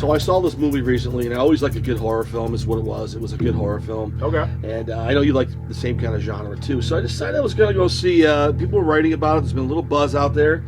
So I saw this movie recently, and I always like a good horror film. Is what it was. It was a good horror film. Okay. And I know you like the same kind of genre too. So I decided I was going to go see. People were writing about it. There's been a little buzz out there.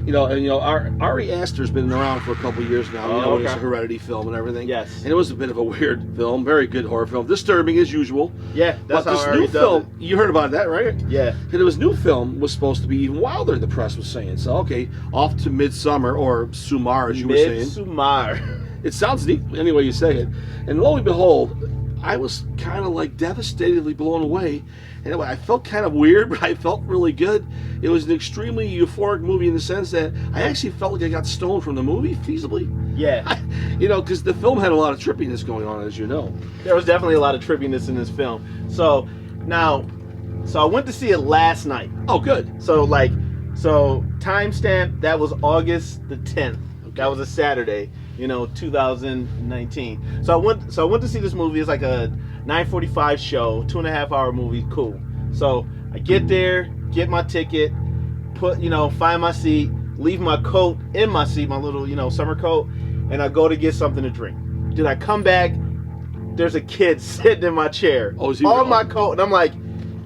Ari Aster's been around for a couple of years now. It's a Heredity film and everything. Yes. And it was a bit of a weird film, very good horror film, disturbing as usual. Yeah, that's but how this new film, does it. you heard about that, right? Yeah. And this new film was supposed to be even wilder. The press was saying. So okay, off to Midsommar or Sumar, as you were saying. Midsommar. It sounds neat any way you say it. And lo and behold, I was kind of like devastatedly blown away. And I felt kind of weird, but I felt really good. It was an extremely euphoric movie in the sense that I actually felt like I got stoned from the movie, feasibly. Yeah. Because the film had a lot of trippiness going on, as you know. There was definitely a lot of trippiness in this film. So I went to see it last night. Oh, good. So timestamp, that was August the 10th. Okay. That was a Saturday, 2019. So I went to see this movie. It's like a 9:45 show, 2.5-hour movie. Cool. So I get there, get my ticket, find my seat, leave my coat in my seat, my little, summer coat, and I go to get something to drink. Did I come back? There's a kid sitting in my chair. Oh, is he on my coat, and I'm like,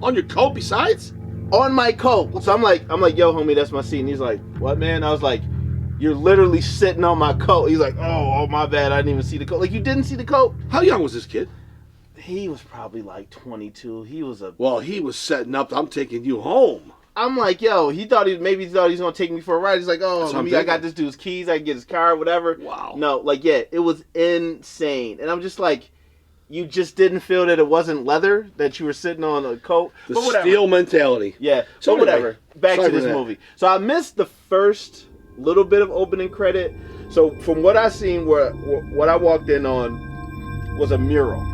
on your coat besides? On my coat. So I'm like, yo, homie, that's my seat. And he's like, what, man? I was like, you're literally sitting on my coat. He's like, oh, my bad. I didn't even see the coat. Like, you didn't see the coat? How young was this kid? He was probably like 22. He was setting up. I'm taking you home. I'm like, yo, he thought he was gonna take me for a ride. He's like, oh, I got this dude's keys. I can get his car, whatever. Wow. No, it was insane. And I'm just like, you just didn't feel that it wasn't leather, that you were sitting on a coat. The steel mentality. Yeah. So whatever. Back to this movie. So I missed the first little bit of opening credit. So from what I seen, what I walked in on was a mural.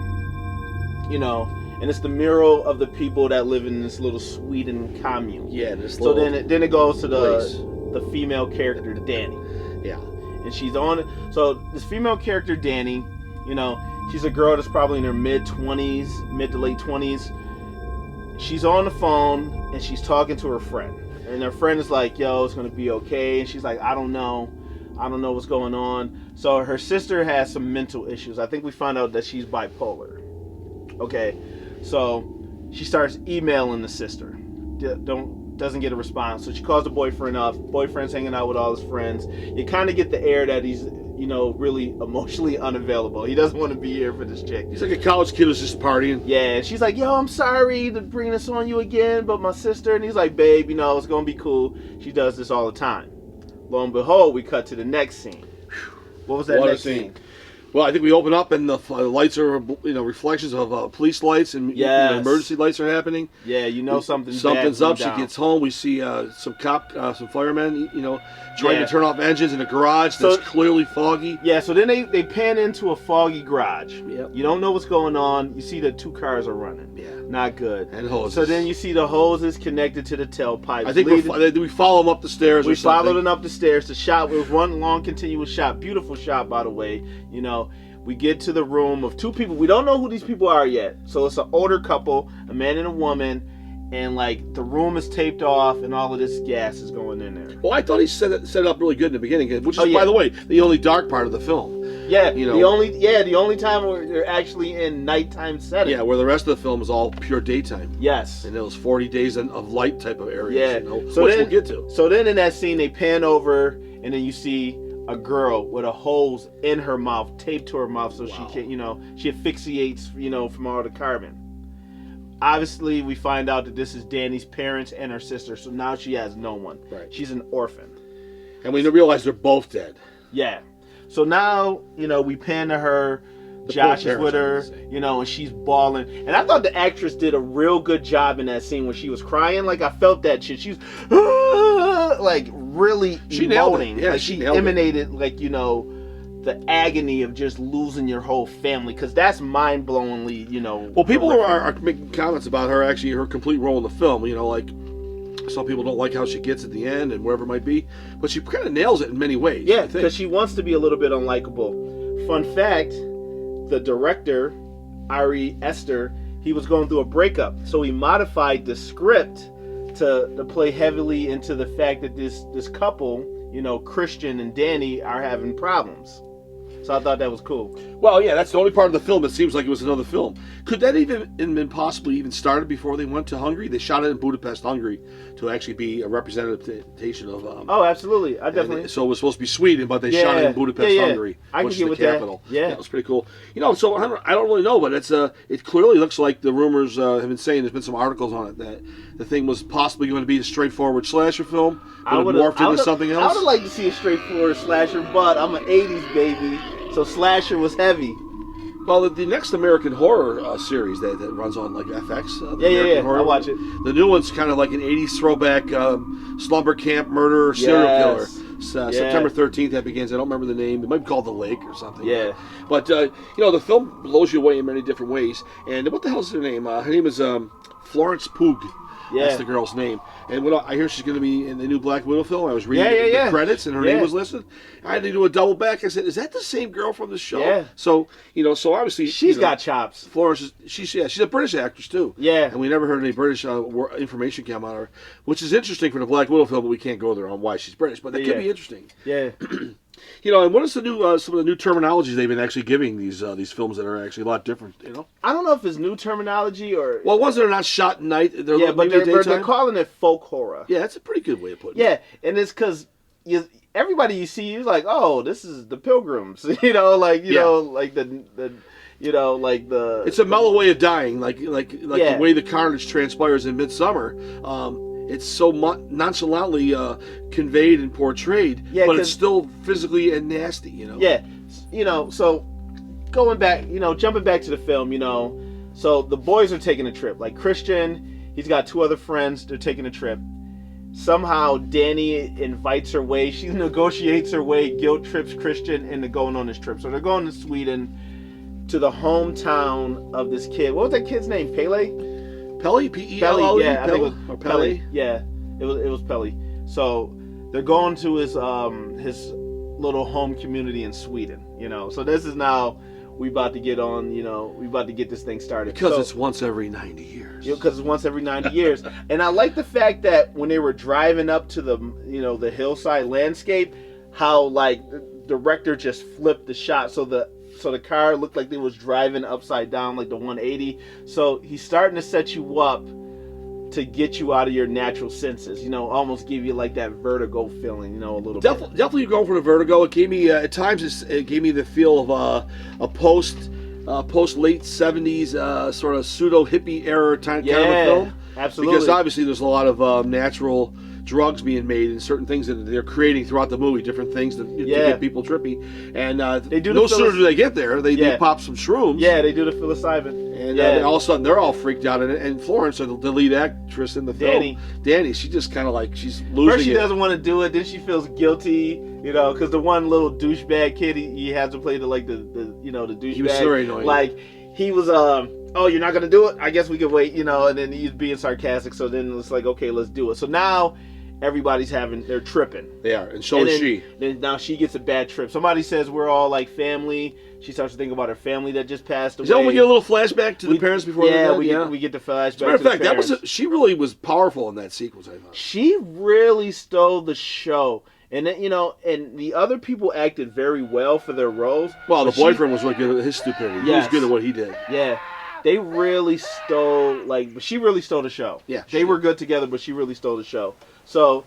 And it's the mural of the people that live in this little Sweden commune. Yeah, this little. So then it goes to the female character, Danny. Yeah. And she's on. So this female character, Danny, she's a girl that's probably in her mid to late 20s. She's on the phone and she's talking to her friend. And her friend is like, yo, it's gonna be okay. And she's like, I don't know what's going on. So her sister has some mental issues. I think we found out that she's bipolar. Okay, so she starts emailing the sister. Doesn't get a response. So she calls the boyfriend up. Boyfriend's hanging out with all his friends. You kind of get the air that he's, really emotionally unavailable. He doesn't want to be here for this chick. He's like a college kid who's just partying. Yeah, and she's like, yo, I'm sorry to bring this on you again, but my sister. And he's like, babe, it's going to be cool. She does this all the time. Lo and behold, we cut to the next scene. What was that next scene? Well, I think we open up and the lights are, reflections of police lights and emergency lights are happening. Yeah, something's up. She gets home. We see some firemen, trying to turn off engines in a garage that's clearly foggy. Yeah, so then they pan into a foggy garage. Yep. You don't know what's going on. You see that 2 cars are running. Yeah. Not good. And hoses. So then you see the hoses connected to the tailpipes. I think we follow them up the stairs. We followed them up the stairs. The shot was one long continuous shot. Beautiful shot, by the way. We get to the room of 2 people. We don't know who these people are yet. So it's an older couple, a man and a woman, and the room is taped off and all of this gas is going in there. Well, I thought he set it up really good in the beginning, which is, by the way, the only dark part of the film. Yeah, the only time where they're actually in nighttime setting. Yeah, where the rest of the film is all pure daytime. Yes. And those 40 days of light type of areas. Yeah. Which we'll get to. So then in that scene, they pan over and then you see a girl with a hose in her mouth, taped to her mouth, so she can, she asphyxiates, from all the carbon. Obviously, we find out that this is Danny's parents and her sister, so now she has no one. Right. She's an orphan. And we realize they're both dead. Yeah. So now, we pan to her. Josh is with her, and she's bawling. And I thought the actress did a real good job in that scene when she was crying. I felt that shit. She was really emoting. Yeah, she emanated the agony of just losing your whole family, because that's mind-blowingly, Well, people are making comments about her complete role in the film. Some people don't like how she gets at the end and wherever it might be, but she kind of nails it in many ways. Yeah, because she wants to be a little bit unlikable. Fun fact. The director, Eyrie Aster, he was going through a breakup, so he modified the script to play heavily into the fact that this couple, Christian and Danny, are having problems. So I thought that was cool. Well, yeah, that's the only part of the film that seems like it was another film. Could that even been possibly even started before they went to Hungary? They shot it in Budapest, Hungary, to actually be a representation of. Oh, So it was supposed to be Sweden, but they shot it in Budapest, Hungary, which is the capital. Yeah, it was pretty cool. So I don't really know, but it clearly looks like the rumors have been saying. There's been some articles on it that the thing was possibly going to be a straightforward slasher film, but it morphed into something else. I would have liked to see a straightforward slasher, but I'm an '80s baby, so slasher was heavy. Well, the next American Horror series that runs on like FX. Horror, I watch it. The new one's kind of like an '80s throwback slumber camp murder serial killer. September 13th that begins. I don't remember the name. It might be called The Lake or something. Yeah. But the film blows you away in many different ways. And what the hell's her name? Her name is Florence Pugh. Yeah. That's the girl's name. And when I hear she's going to be in the new Black Widow film, I was reading the credits and her name was listed. I had to do a double back. I said, "Is that the same girl from the show?" Yeah. So obviously she's got chops. Florence, she's a British actress too. Yeah. And we never heard any British information come out of her, which is interesting for the Black Widow film. But we can't go there on why she's British. But that could be interesting. Yeah. And what is the new some of the new terminologies they've been actually giving these films that are actually a lot different? I don't know if it's new terminology or ones that are not shot at night. But they're calling it folk horror. Yeah, that's a pretty good way of putting it. Yeah, and it's because everybody you see is like, oh, this is the Pilgrims, like the. It's a mellow way of dying, like the way the carnage transpires in Midsommar. It's so nonchalantly conveyed and portrayed, but it's still physically and nasty, Yeah, so going back, jumping back to the film, so the boys are taking a trip. Like Christian, he's got two other friends. They're taking a trip. Somehow Danny invites her way. She negotiates her way, guilt trips Christian into going on this trip. So they're going to Sweden, to the hometown of this kid. What was that kid's name? Pele? Pele? P-E-L-L-E? Yeah, I think it was Pele. Yeah, it was Pele. So they're going to his little home community in Sweden. So this is now we about to get on. We about to get this thing started because it's once every 90 years. Because it's once every 90 years, and I like the fact that when they were driving up to the hillside landscape, how like the director just flipped the shot so the car looked like they was driving upside down, like the 180. So he's starting to set you up to get you out of your natural senses. Almost give you like that vertigo feeling. A little bit. Definitely going for the vertigo. It gave me at times it gave me the feel of a post late 70s sort of pseudo hippie era kind of a film. Absolutely. Because obviously there's a lot of natural drugs being made and certain things that they're creating throughout the movie, different things to get people trippy. And they do no sooner do they get there, they pop some shrooms. Yeah, they do the psilocybin. And all of a sudden they're all freaked out. And Florence, the lead actress in the film, Danny, she just kind of like she's losing it. First she doesn't want to do it, then she feels guilty, because the one little douchebag kid he has to play the douchebag. He was very annoying. Like he was oh, you're not gonna do it? I guess we could wait, and then he's being sarcastic. So then it's like, okay, let's do it. So now everybody's they're tripping. They are, and so is she. Then now she gets a bad trip. Somebody says we're all like family. She starts to think about her family that just passed away. Is that when we get a little flashback to the parents before? We get the flashback. As a matter of fact, she really was powerful in that sequence. I thought she really stole the show. And then, and the other people acted very well for their roles. Well, the boyfriend was really good at his stupidity. He was good at what he did. Yeah. They really stole, but she really stole the show. Yeah. They were good together, but she really stole the show. So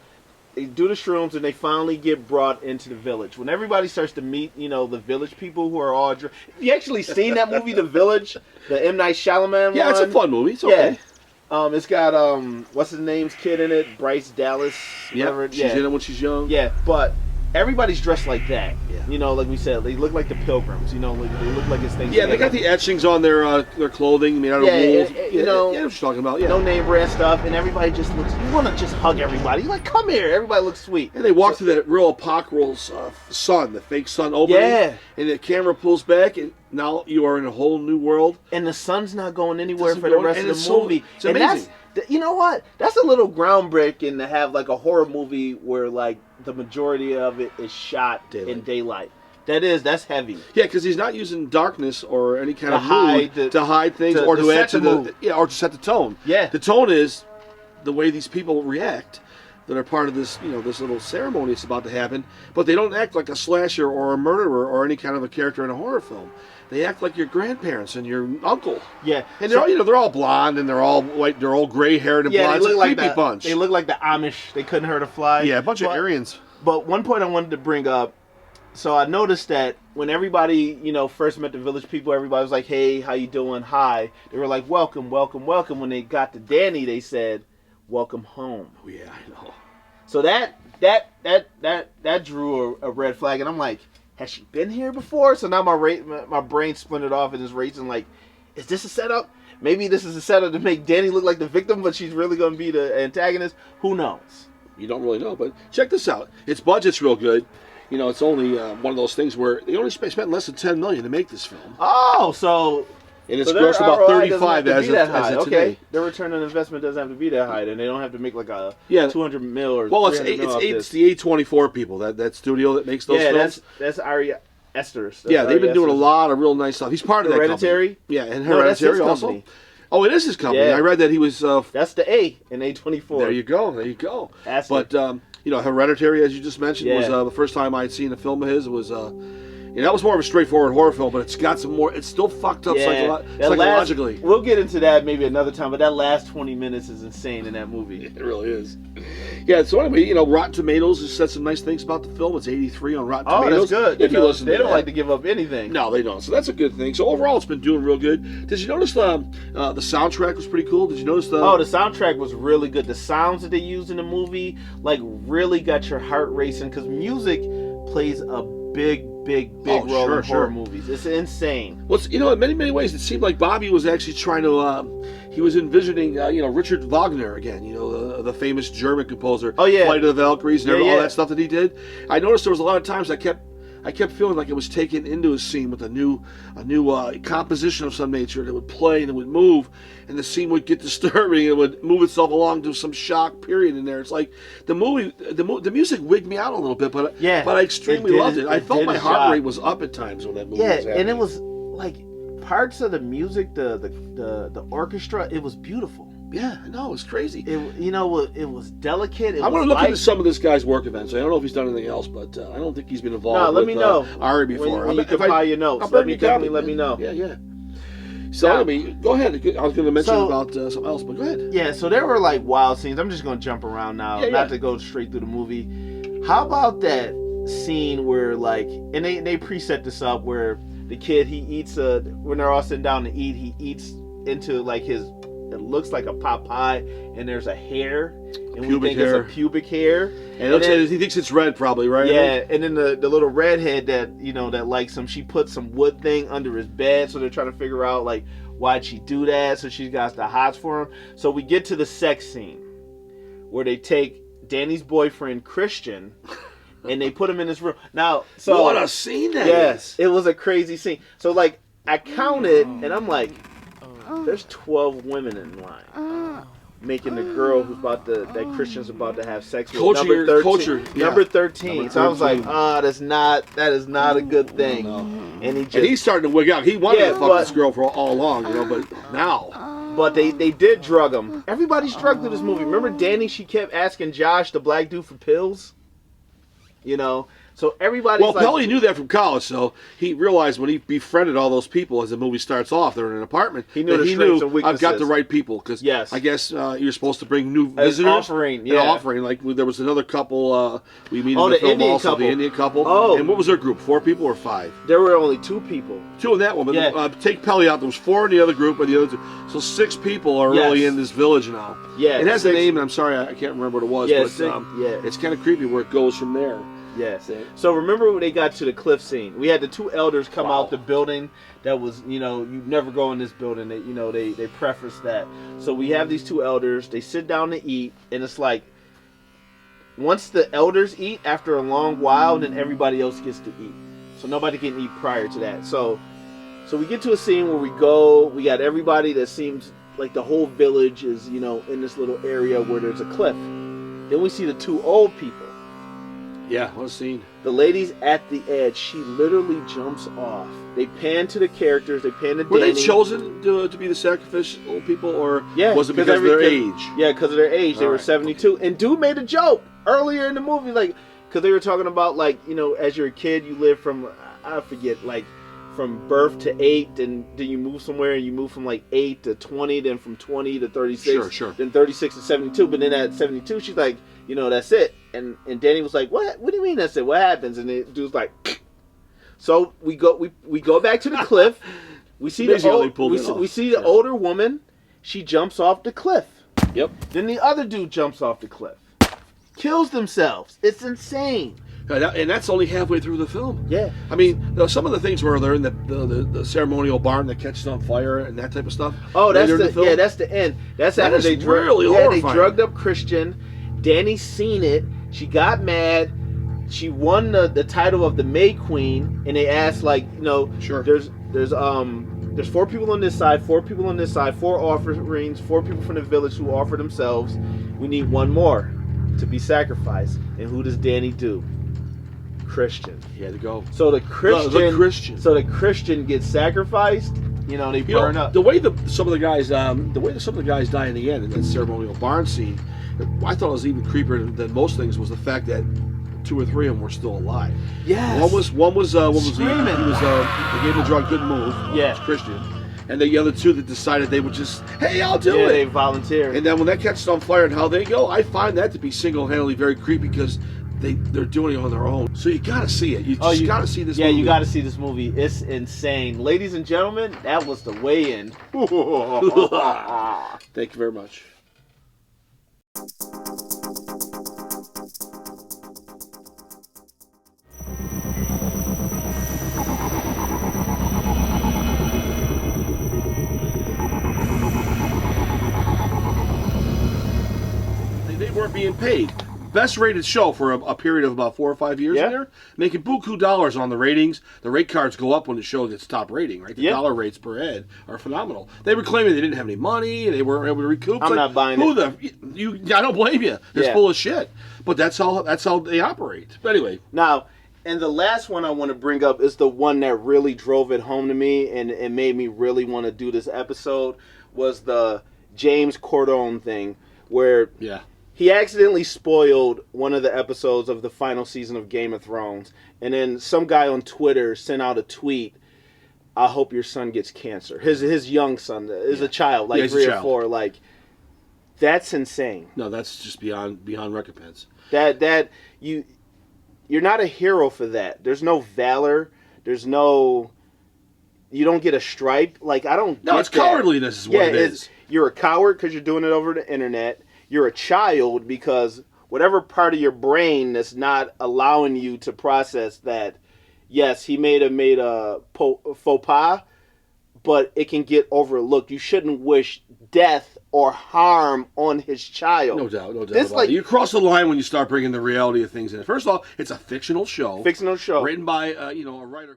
they do the shrooms, and they finally get brought into the village. When everybody starts to meet, the village people who are all... You actually seen that movie, The Village? The M. Night Shyamalan one? Yeah, it's a fun movie. It's okay. Yeah. It's got, what's his name's kid in it? Bryce Dallas. Yeah, she's in it when she's young. Yeah, but everybody's dressed like that. Yeah. Like we said, they look like the Pilgrims. They look like it's things. Yeah, they got the etchings on their clothing made out of wool. Yeah, what you're talking about. Yeah. No name brand stuff, and everybody just looks. You want to just hug everybody. You're like, come here. Everybody looks sweet. And they walk through that real apocalypal sun, the fake sun opening. Yeah. And the camera pulls back, and now you are in a whole new world. And the sun's not going anywhere for the rest of the movie. It's amazing. You know what? That's a little groundbreaking to have like a horror movie where like the majority of it is shot in daylight. That's heavy. Yeah, because he's not using darkness or any kind of mood to hide things or to add to or to set the tone. Yeah. The tone is the way these people react that are part of this, this little ceremony that's about to happen, but they don't act like a slasher or a murderer or any kind of a character in a horror film. They act like your grandparents and your uncle. Yeah, and they're all, they're all blonde and they're all white. They're all gray haired and blonde. They look like creepy bunch. They look like the Amish. They couldn't hurt a fly. Yeah, a bunch of Aryans. But one point I wanted to bring up. So I noticed that when everybody, first met the village people, everybody was like, "Hey, how you doing? Hi." They were like, "Welcome, welcome, welcome." When they got to Danny, they said, "Welcome home." Oh, yeah, I know. So that drew a red flag, and I'm like, has she been here before? So now my brain splintered off and is racing like, is this a setup? Maybe this is a setup to make Danny look like the victim, but she's really going to be the antagonist. Who knows? You don't really know, but check this out. Its budget's real good. It's only one of those things where they only spent less than $10 million to make this film. Oh, so and it's grossed about 35 as of okay. today. Their return on investment doesn't have to be that high, and they don't have to make like a 200 mil or it's the A24 people that studio that makes those films. That's Eyrie Aster. They've been doing a lot of real nice stuff. He's part of that Hereditary. Company. Yeah, and Hereditary also. Company. Oh, it is his company. Yeah. I read that he was. That's the A in A24. There you go. Aster. But Hereditary, as you just mentioned, was the first time I'd seen a film of his. It was. That was more of a straightforward horror film, but it's got some more. It's still fucked up psychologically. We'll get into that maybe another time, but that last 20 minutes is insane in that movie. It really is. Yeah. So anyway, Rotten Tomatoes has said some nice things about the film. It's 83 on Rotten Tomatoes. Oh, that's good. If you listen, they don't like to give up anything. No, they don't. So that's a good thing. So overall, it's been doing real good. Did you notice the soundtrack was pretty cool? Did you notice the? Oh, the soundtrack was really good. The sounds that they used in the movie, really got your heart racing because music plays a big role in horror movies. It's insane. Well, in many ways, it seemed like Bobby was actually trying to. He was envisioning, Richard Wagner again. The famous German composer. Oh yeah, Flight of the Valkyries and all that stuff that he did. I noticed there was a lot of times I kept feeling like it was taken into a scene with a new composition of some nature that would play and it would move, and the scene would get disturbing. It would move itself along to some shock period in there. It's like the music wigged me out a little bit, but I extremely loved it. I felt my heart rate was up at times when that movie was happening. And it was like parts of the music, the orchestra. It was beautiful. Yeah, I know, it was crazy. It was delicate. I want to look into some of this guy's work events. I don't know if he's done anything else, but I don't think he's been involved. No, let me know. Eyrie before. When you compile your notes, let me know. Yeah. So go ahead. I was going to mention about something else, but go ahead. Yeah, so there were wild scenes. I'm just going to jump around now, not to go straight through the movie. How about that scene where and they preset this up where the kid he eats when they're all sitting down to eat, he eats into his. It looks like a pot pie, and there's a hair, and we think it's a pubic hair. And he thinks it's red, probably, right? Yeah, and then the little redhead that likes him, she put some wood thing under his bed, so they're trying to figure out why'd she do that. So she's got the hots for him. So we get to the sex scene where they take Danny's boyfriend Christian, and they put him in this room. Now, so what a scene that is! It was a crazy scene. So I counted, and I'm like. There's 12 women in line making the girl that Christian's about to have sex with number 13. Number 13. So I was like, that is not a good thing. No. And he's starting to wig out. He wanted to fuck this girl for all along, but now. But they did drug him. Everybody's drugged through this movie. Remember Danny? She kept asking Josh, the black dude, for pills. So everybody's Pelly knew that from college, so he realized when he befriended all those people as the movie starts off, they're in an apartment, he knew I've got the right people, because I guess you're supposed to bring new visitors. An offering. There was another couple we meet in the film also, the Indian couple. Oh. And what was their group, 4 people or 5? There were only 2 people. 2 in that one, but take Pelly out, there was 4 in the other group, and the other 2. So 6 people are really in this village now. Yeah, it has a name, and I'm sorry, I can't remember what it was, but it's kind of creepy where it goes from there. Yes. So remember when they got to the cliff scene? We had the 2 elders come out the building that was, you never go in this building. They preface that. So we have these 2 elders. They sit down to eat, and it's once the elders eat, after a long while, then everybody else gets to eat. So nobody can eat prior to that. So we get to a scene where we got everybody that seems like the whole village is, in this little area where there's a cliff. Then we see the 2 old people. Yeah, what a scene. The lady's at the edge. She literally jumps off. They pan to the characters. They pan to Were Danny. they chosen to be the sacrificial people, or Yeah, was it because of their age? Yeah, because of their age. They All were right, 72. Okay. And dude made a joke earlier in the movie, like, because they were talking about, like, you know, as you're a kid, you live from, I forget, like, from birth to 8, and then you move somewhere, and you move from, like, 8 to 20, then from 20 to 36. Sure. Then 36 to 72. But then at 72, she's like, you know, that's it. And Danny was like, what do you mean that's it? What happens? And the dude's like, so we go back to the cliff. We see the older woman. She jumps off the cliff. Yep. Then the other dude jumps off the cliff. Kills themselves. It's insane. And that's only halfway through the film. Yeah. I mean, some of the things where they're in the ceremonial barn that catches on fire and that type of stuff. Oh, that's that's the end. That's after they drugged up Christian. Danny seen it. She got mad. She won the title of the May Queen, and they asked, like, you know, sure. There's 4 people on this side, 4 people on this side, 4 offerings, 4 people from the village who offer themselves. We need 1 more to be sacrificed. And who does Danny do? Christian. He had to go. So the Christian. So the Christian gets sacrificed. You know, they burn up. The way some of the guys die in the end in that ceremonial barn scene, I thought it was even creepier than most things was the fact that 2 or 3 of them were still alive. Yes. One was screaming. They gave the drug good move. Yeah. It was Christian. And the other 2 that decided they would just, hey, I'll do it. Yeah, they volunteered. And then when that catches on fire and how they go, I find that to be single-handedly very creepy because they're doing it on their own. So you gotta see it. You gotta see this movie. Yeah, you gotta see this movie. It's insane. Ladies and gentlemen, that was the weigh-in. Thank you very much. They weren't being paid. Best rated show for a period of about 4 or 5 years in there, making buku dollars on the ratings. The rate cards go up when the show gets top rating, right? The dollar rates per head are phenomenal. They were claiming they didn't have any money, they weren't able to recoup. I'm not buying it. I don't blame you. It's full of shit. But that's how they operate. But anyway. Now, and the last one I want to bring up is the one that really drove it home to me and made me really want to do this episode, was the James Corden thing, where he accidentally spoiled one of the episodes of the final season of Game of Thrones. And then some guy on Twitter sent out a tweet, I hope your son gets cancer. His young son is a child, like 3 or 4. Like, that's insane. No, that's just beyond recompense. You're not a hero for that. There's no valor. There's no... You don't get a stripe. Like, I don't get it's cowardliness is what it is. You're a coward because you're doing it over the internet. You're a child because whatever part of your brain that's not allowing you to process that, yes, he made a faux pas, but it can get overlooked. You shouldn't wish death or harm on his child. No doubt about it. You cross the line when you start bringing the reality of things in. First of all, it's a fictional show. Written by a writer.